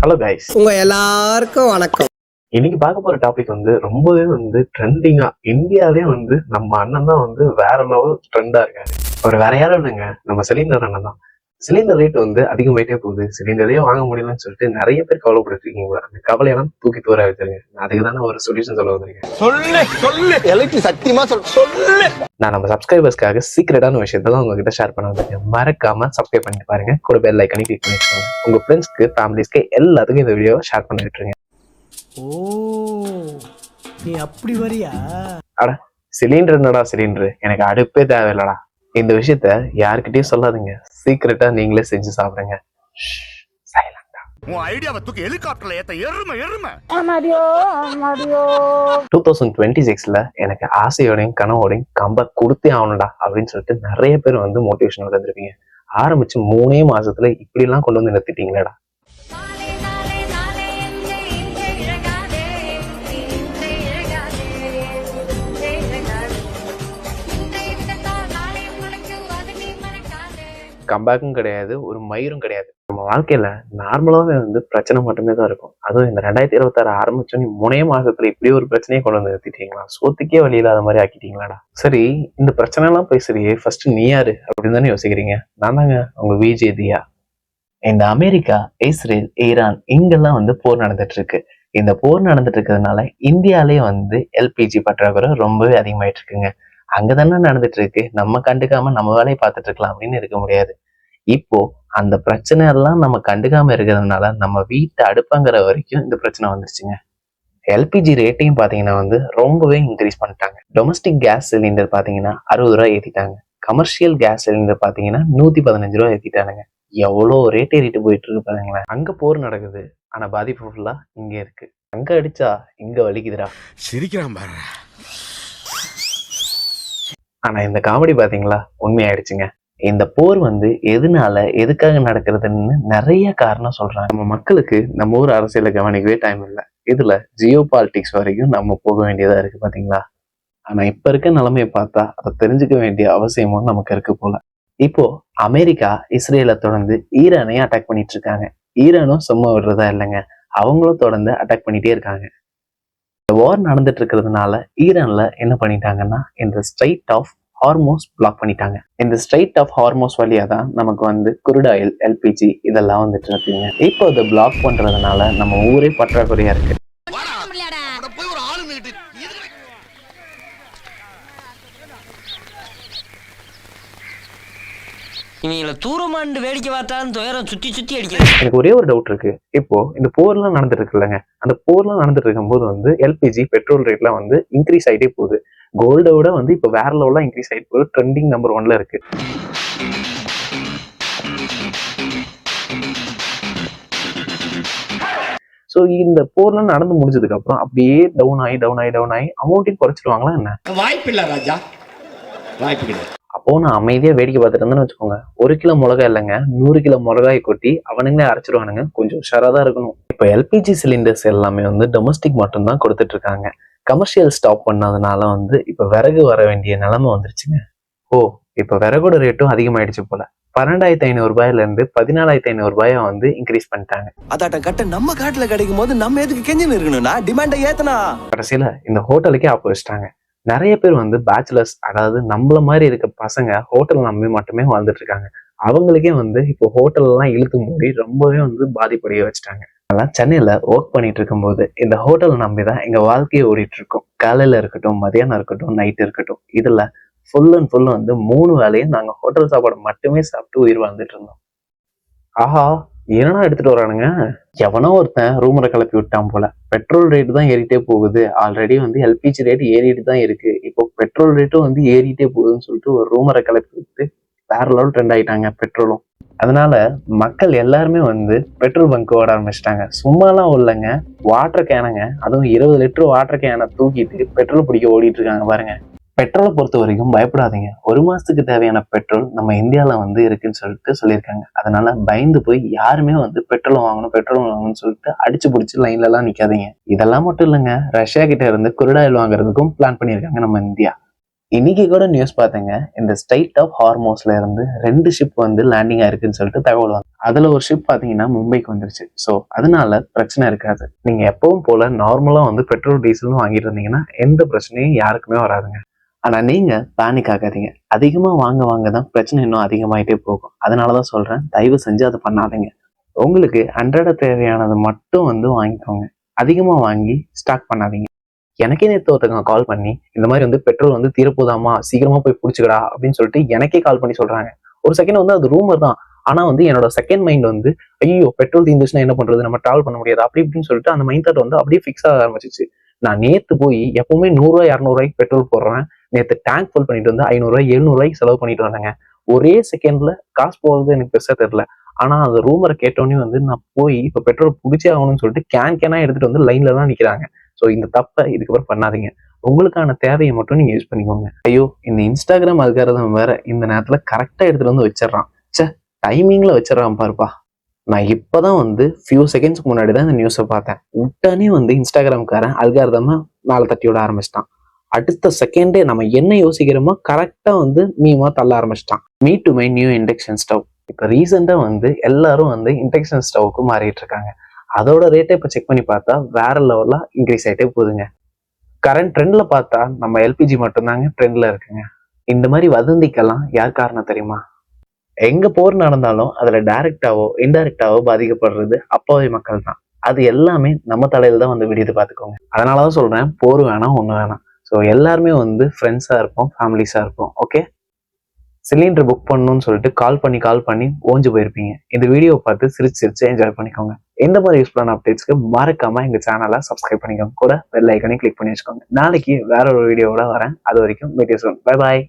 Hello guys, உங்க எல்லாருக்கும் வணக்கம். இன்னைக்கு பார்க்க போற டாபிக் ரொம்பவே ட்ரெண்டிங்கா இந்தியாவிலே நம்ம அண்ணன் தான் வேற லெவல் ட்ரெண்டா இருக்காரு. அவர் வேற யாரும் இல்லைங்க, நம்ம சிலிண்டர் அண்ணன் தான். சிலிண்டர் ரேட் அதிகமாயிட்டே போகுது, சிலிண்டரே வாங்க முடியலன்னு சொல்லிட்டு நிறைய பேர் கவலைப்பட்டு இருக்கீங்க. அந்த கவலையெல்லாம் தூக்கி தூர வச்சிருங்க. அதுக்கு தானே ஒரு சொல்யூஷன் சொல்ல வந்திருக்கேன். நான் நம்ம சப்ஸ்கிரைபர்ஸ்க்காக சீக்ரெட்டான விஷயத்தான் உங்ககிட்ட ஷேர் பண்ண வந்திருக்கேன். மறக்காம சப்ஸ்கிரைப் பண்ணிட்டு பாருங்க, கூட பெல் ஐக்கானை கிளிக் பண்ணி வச்சுக்கோங்க. உங்க ஃப்ரெண்ட்ஸ்க்கு, ஃபேமிலிஸ்க்கு எல்லாத்துக்கும் இந்த வீடியோ ஷேர் பண்ணி விட்டுருங்க. ஓ, நீ அப்படி வரியா? அட சிலிண்டர் என்னடா சிலிண்டர், எனக்கு அடுப்பே தேவையில்லடா. இந்த விஷயத்த யாருக்கிட்டையும் சொல்லாதீங்க, சீக்கிரட்டா நீங்களே செஞ்சு சாப்பிடுங்க. 2026ல எனக்கு ஆசையோடையும் கனவோடையும் கம்பேக் கொடுத்தே ஆகணும்டா அப்படின்னு சொல்லிட்டு நிறைய பேர் மோட்டிவேஷன் வந்துருப்பீங்க. ஆரம்பிச்சு 3 மாசத்துல இப்படி எல்லாம் கொண்டு நிறுத்திட்டீங்களேடா. கம்பேக்கும் கிடையாது, ஒரு மயிரும் கிடையாது. நம்ம வாழ்க்கையில நார்மலாவே பிரச்சனை மட்டுமே தான் இருக்கும். அதுவும் இந்த 2026 ஆரம்பிச்சோன்னு 3 மாசத்துல இப்படி ஒரு பிரச்சனையை கொண்டு நிறுத்திட்டீங்களா? சோத்துக்கே வழி இல்லாத மாதிரி ஆக்கிட்டீங்களாடா. சரி, இந்த பிரச்சனை எல்லாம் பேசுறியே, ஃபர்ஸ்ட் நீ யாரு அப்படின்னு தானே யோசிக்கிறீங்க. நான் தாங்க உங்க விஜய் தியா. இந்த அமெரிக்கா, இஸ்ரேல், ஈரான் இங்கெல்லாம் போர் நடந்துட்டு இருக்கு. இந்த போர் நடந்துட்டு இருக்கிறதுனால இந்தியாலே எல்பிஜி பற்றாக்குறை ரொம்பவே அதிகமாயிட்டு இருக்குங்க. அங்கதானே நடந்துட்டு இருக்கு, நம்ம கண்டுக்காம நம்ம வேலையை பார்த்துட்டு இருக்கலாம் அப்படின்னு இருக்க முடியாது. இப்போ அந்த பிரச்சனை எல்லாம் நம்ம கண்டுக்காம இருக்கிறதுனால நம்ம வீட்டை அடுப்பங்கிற வரைக்கும் இந்த பிரச்சனை வந்துருச்சுங்க. எல்பிஜி ரேட்டையும் பாத்தீங்கன்னா ரொம்பவே இன்க்ரீஸ் பண்ணிட்டாங்க. டொமஸ்டிக் கேஸ் சிலிண்டர் பாத்தீங்கன்னா 60 ரூபாய் ஏத்திட்டாங்க. கமர்ஷியல் கேஸ் சிலிண்டர் பாத்தீங்கன்னா 115 ரூபாய் ஏத்திட்டானுங்க. எவ்வளோ ரேட் ஏறிட்டு போயிட்டு இருக்கு பாருங்களேன். அங்க போர் நடக்குது, ஆனா பாதிப்பு ஃபுல்லா இங்க இருக்கு. அங்க அடிச்சா இங்க வலிக்குதுடா. சிரிக்கிறான் பாரு. ஆனா இந்த காமெடி பாத்தீங்களா, உண்மையாயிடுச்சுங்க. இந்த போர் எதனால எதுக்காக நடக்கிறதுன்னு நிறைய காரணம் சொல்றாங்க. நம்ம மக்களுக்கு நம்ம ஊர் அரசியலை கவனிக்கவே டைம் இல்லை. இதுல ஜியோ பாலிடிக்ஸ் வரைக்கும் நம்ம போக வேண்டியதா இருக்கு பாத்தீங்களா. ஆனா இப்ப இருக்க நிலைமையை பார்த்தா அதை தெரிஞ்சுக்க வேண்டிய அவசியமும் நமக்கு இருக்கு போல. இப்போ அமெரிக்கா இஸ்ரேலை தொடர்ந்து ஈரானையும் அட்டாக் பண்ணிட்டு இருக்காங்க. ஈரானும் சும்மா விடுறதா இல்லைங்க, அவங்களும் தொடர்ந்து அட்டாக் பண்ணிட்டே இருக்காங்க. இந்த வார் நடந்துட்டு இருக்கிறதுனால ஈரான்ல என்ன பண்ணிட்டாங்கன்னா இந்த ஸ்ட்ரைட் ஆஃப் ஹார்மோஸ் பிளாக் பண்ணிட்டாங்க. இந்த ஸ்ட்ரைட் ஆஃப் ஹார்மோஸ் வழியா தான் நமக்கு குரூட் ஆயில், எல்பிஜி இதெல்லாம் இருக்குங்க. இப்போ அதை பிளாக் பண்றதுனால நம்ம ஊரே பற்றாக்குறையா இருக்கு. தூரமாண்டு வேடிக்கை பார்த்தாலும் துயரம் சுத்தி சுத்தி அடிக்கிறது. எனக்கு ஒரே ஒரு டவுட் இருக்கு. இப்போ இந்த போர்லாம் நடந்துட்டு இருக்குல்லங்க, அந்த போர்லாம் நடந்துட்டு இருக்கும்போது எல்பிஜி பெட்ரோல் ரேட்லாம் இன்க்ரீஸ் ஆகிட்டே போகுது. கோல்டை விட இப்ப வேற லெவலா இன்க்ரீஸ் ஆகிட்டு போகுது. ட்ரெண்டிங் நம்பர் 1ல இருக்கு. சோ இந்த போர்லாம் நடந்து முடிஞ்சதுக்கு அப்புறம் அப்படியே டவுன் ஆகி அமௌண்ட்டையும் குறைச்சிடுவாங்களா என்ன? வாய்ப்பு இல்ல ராஜா, வாய்ப்பு கிடையாது. அப்போ நான் அமைதியா வேடிக்கை பார்த்துட்டு இருந்தேன்னு வச்சுக்கோங்க, 1 கிலோ மிளகாய் இல்லைங்க, 100 கிலோ மிளகாய் கொட்டி அவனுங்களே அரைச்சிருவானுங்க. கொஞ்சம் உஷாரா தான் இருக்கணும். இப்போ எல்பிஜி சிலிண்டர்ஸ் எல்லாமே டொமஸ்டிக் மட்டும் தான் கொடுத்துட்டு இருக்காங்க. கமர்ஷியல் ஸ்டாப் பண்ணதுனால இப்ப விறகு வர வேண்டிய நிலைமை வந்துருச்சுங்க. ஓ, இப்ப விறகோட ரேட்டும் அதிகமாயிடுச்சு போல. 12,500 ரூபாயில இருந்து 14,500 ரூபாயா இன்க்ரீஸ் பண்ணிட்டாங்க. அதாட்ட கட்ட நம்ம காட்டுல கிடைக்கும் போது நம்ம எதுக்கு கெஞ்சின்னு இருக்கணும்னா டிமாண்ட ஏத்தனா. கடைசியில இந்த ஹோட்டலுக்கே ஆப்பு வச்சிட்டாங்க. நிறைய பேர் பேச்சுலர்ஸ், அதாவது நம்மள மாதிரி இருக்க பசங்க ஹோட்டல் நம்பி மட்டுமே வாழ்ந்துட்டு இருக்காங்க. அவங்களுக்கே இப்போ ஹோட்டல் எல்லாம் இழுத்து மூடி ரொம்பவே பாதிப்படைய வச்சுட்டாங்க. அதெல்லாம் சென்னையில ஒர்க் பண்ணிட்டு இருக்கும்போது இந்த ஹோட்டல் நம்பிதான் எங்க வாழ்க்கையை ஓடிட்டு இருக்கோம். காலையில இருக்கட்டும், மதியானம் இருக்கட்டும், நைட் இருக்கட்டும், இதுல ஃபுல் அண்ட் ஃபுல் 3 வேளையும் நாங்க ஹோட்டல் சாப்பாடு மட்டுமே சாப்பிட்டு உயிர் வாழ்ந்துட்டு இருந்தோம். ஆஹா, என்னன்னா எடுத்துட்டு வரானுங்க, எவனோ ஒருத்தன் ரூமரை கிளப்பி விட்டான் போல. பெட்ரோல் ரேட்டு தான் ஏறிட்டே போகுது. ஆல்ரெடி எல்பிஜி ரேட் ஏறிட்டு தான் இருக்கு. இப்போ பெட்ரோல் ரேட்டும் ஏறிட்டே போகுதுன்னு சொல்லிட்டு ஒரு ரூமரை கிளப்பி விட்டு வேற லெவல் ட்ரெண்ட் ஆயிட்டாங்க பெட்ரோலும். அதனால மக்கள் எல்லாருமே பெட்ரோல் பங்க் ஓட ஆரம்பிச்சிட்டாங்க. சும்மாலாம் இல்லைங்க, வாட்டர் கேனுங்க, அதுவும் 20 லிட்டர் வாட்டர் கேனை தூக்கிட்டு பெட்ரோல் பிடிக்க ஓடிட்டு இருக்காங்க பாருங்க. பெட்ரோலை பொறுத்த வரைக்கும் பயப்படாதீங்க. 1 மாசத்துக்கு தேவையான பெட்ரோல் நம்ம இந்தியால இருக்குன்னு சொல்லியிருக்காங்க. அதனால பயந்து போய் யாருமே பெட்ரோல் வாங்கணும்னு சொல்லிட்டு அடிச்சு பிடிச்சி லைன்ல எல்லாம் நிக்காதீங்க. இதெல்லாம் மட்டும் இல்லைங்க, ரஷ்யா கிட்ட இருந்து குரூட் ஆயில் வாங்குறதுக்கும் பிளான் பண்ணியிருக்காங்க நம்ம இந்தியா. இன்னைக்கு கூட நியூஸ் பார்த்தேங்க. இந்த ஸ்ட்ரைட் ஆஃப் ஹார்மோஸ்ல இருந்து 2 ஷிப் வந்து லேண்டிங் ஆயிருக்குன்னு சொல்லிட்டு தகவல் வந்து அதுல ஒரு ஷிப் பாத்தீங்கன்னா மும்பைக்கு வந்துருச்சு. ஸோ அதனால பிரச்சனை இருக்காது. நீங்க எப்பவும் போல நார்மலா வந்து பெட்ரோல் டீசல் வாங்கிட்டு இருந்தீங்கன்னா எந்த பிரச்சனையும் யாருக்குமே வராதுங்க. ஆனா நீங்க பேனிக் ஆகாதீங்க. அதிகமா வாங்க தான் பிரச்சனை இன்னும் அதிகமாயிட்டே போகும். அதனாலதான் சொல்றேன், தயவு செஞ்சு அதை பண்ணாதீங்க. உங்களுக்கு அன்றாட தேவையானது மட்டும் வந்து வாங்கிக்கோங்க. அதிகமா வாங்கி ஸ்டாக் பண்ணாதீங்க. எனக்கே நேற்று ஒருத்தவங்க கால் பண்ணி இந்த மாதிரி வந்து பெட்ரோல் வந்து தீரப்போதாமா, சீக்கிரமா போய் பிடிச்சிக்கடா அப்படின்னு சொல்லிட்டு எனக்கே கால் பண்ணி சொல்றாங்க. ஒரு செகண்ட் வந்து அது ரூமர் தான். ஆனா வந்து என்னோட செகண்ட் மைண்ட் வந்து ஐயோ பெட்ரோல் தீர்ந்துச்சுன்னா என்ன பண்றது, நம்ம டிராவல் பண்ண முடியாது அப்படி இப்படின்னு சொல்லிட்டு அந்த மைண்ட் தாட் வந்து அப்படியே ஃபிக்ஸ் ஆக ஆரம்பிச்சிச்சு. நான் நேத்து போய் எப்பவுமே 100 200 பெட்ரோல் போடுறேன். நேற்று டேங்க் ஃபுல் பண்ணிட்டு வந்து 500 700 செலவு பண்ணிட்டு வந்தேங்க. ஒரே செகண்ட்ல காசு போகிறது எனக்கு பெருசா தெரியல. ஆனா அந்த ரூமரை கேட்டோன்னே வந்து நான் போய் இப்ப பெட்ரோல் பிடிச்சே ஆகணும்னு சொல்லிட்டு கேனா எடுத்துட்டு வந்து லைன்ல தான் நிக்கிறாங்க. ஸோ இந்த தப்பை இதுக்கப்புறம் பண்ணாதீங்க. உங்களுக்கான தேவையை மட்டும் நீங்க யூஸ் பண்ணிக்கோங்க. ஐயோ இந்த இன்ஸ்டாகிராம் அல்காரிதம் வேற இந்த நேரத்துல கரெக்டா எடுத்துட்டு வந்து வச்சிடறான். டைமிங்ல வச்சிடறான் பாருப்பா. நான் இப்பதான் வந்து ஃபியூ செகண்ட்ஸ்க்கு முன்னாடி தான் இந்த நியூஸை பார்த்தேன். உடனே வந்து இன்ஸ்டாகிராம்காரன் அல்காரிதமா மேல தட்டி விட ஆரம்பிச்சிட்டான். அடுத்த செகண்டே நம்ம என்ன யோசிக்கிறோமோ கரெக்டா வந்து மீமா தள்ள ஆரம்பிச்சிட்டான். Me to my new induction stove. இப்ப ரீசெண்டா வந்து எல்லாரும் வந்து இண்டக்ஷன் ஸ்டவ்க்கு மாறிட்டு இருக்காங்க. அதோட ரேட்டை இப்ப செக் பண்ணி பார்த்தா வேற லெவல்ல இன்க்ரீஸ் ஆயிட்டே போகுதுங்க. கரண்ட் ட்ரெண்ட்ல பார்த்தா நம்ம எல்பிஜி மட்டும்தாங்க ட்ரெண்ட்ல இருக்குங்க. இந்த மாதிரி வதந்திக்கெல்லாம் யார் காரணம் தெரியுமா? எங்க போர் நடந்தாலும் அதுல டைரக்டாவோ இன்டைரக்டாவோ பாதிக்கப்படுறது அப்பாவி மக்கள் தான். அது எல்லாமே நம்ம தலையில தான் வந்து விடியது பார்த்துக்கோங்க. அதனாலதான் சொல்றேன், போர் வேணாம் ஒண்ணு வேணாம். ஸோ எல்லாருமே வந்து ஃப்ரெண்ட்ஸா இருப்போம், ஃபேமிலிஸா இருப்போம். ஓகே, சிலிண்டர் புக் பண்ணணும்னு சொல்லிட்டு கால் பண்ணி ஓஞ்சு போயிருப்பீங்க. இந்த வீடியோவை பார்த்து சிரிச்சு என்ஜாய் பண்ணிக்கோங்க. இந்த மாதிரி யூஸ்ஃபுல்லான அப்டேட்ஸ்க்கு மறக்காம எங்க சேனலை சப்ஸ்கிரைப் பண்ணிக்கோங்க. கூட பெல் ஐக்கனையும் கிளிக் பண்ணி வச்சுக்கோங்க. நாளைக்கு வேற ஒரு வீடியோவோட வரேன். அது வரைக்கும் meet you soon. Bye bye.